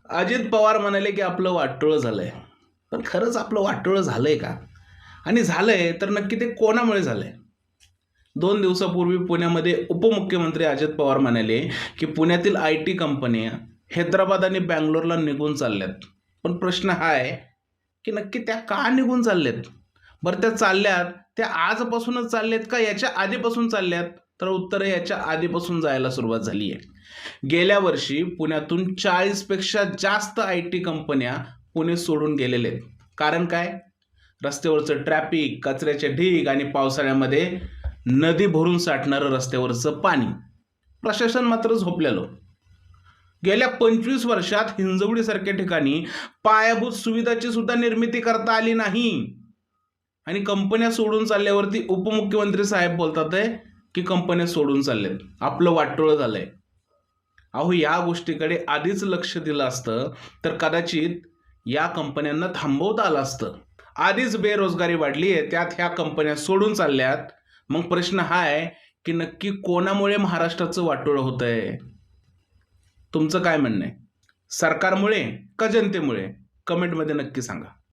अजित पवार म्हणाले की आपलं वाटोळं झालंय. पण खरंच आपलं वाटोळं झालंय का? आणि झालंय तर नक्की ते कोणामुळे झालंय? 2 दिवसापूर्वी पुण्यामध्ये उपमुख्यमंत्री अजित पवार म्हणाले की पुण्यातील आय-टी कंपन्या हैदराबाद आणि बंगलोरला निघून चालल्यात. पण प्रश्न हा आहे की नक्की त्या का निघून चालल्यात? बरं त्या चालल्यात, त्या आजपासूनच चालल्यात का याच्या आधीपासून चालल्यात? तर उत्तर याच्या आधीपासून जायला सुरुवात झाली आहे. गेल्या वर्षी पुण्यातून 40 पेक्षा जास्त आय-टी कंपन्या पुणे सोडून गेलेले आहेत. कारण काय? रस्त्यावरचं ट्रॅफिक, कचऱ्याचे ढीग आणि पावसाळ्यामध्ये नदी भरून साठणारं रस्त्यावरचं पाणी. प्रशासन मात्र झोपलेलं. गेल्या 25 वर्षात हिंजवडीसारख्या ठिकाणी पायाभूत सुविधाची सुद्धा निर्मिती करता आली नाही. आणि कंपन्या सोडून चालल्यावरती उपमुख्यमंत्री साहेब बोलतात आहे की कंपन्या सोडून चालल्यात, आपलं वाटोळं झालंय. अहो, या गोष्टीकडे आधीच लक्ष दिलं असतं तर कदाचित या कंपन्यांना थांबवता आलं असतं. आधीच बेरोजगारी वाढली आहे, त्यात ह्या कंपन्या सोडून चालल्यात. मग प्रश्न हा आहे की नक्की कोणामुळे महाराष्ट्राचं वाटोळं होतंय? तुमचं काय म्हणणं आहे? सरकारमुळे का जनतेमुळे? कमेंटमध्ये नक्की सांगा.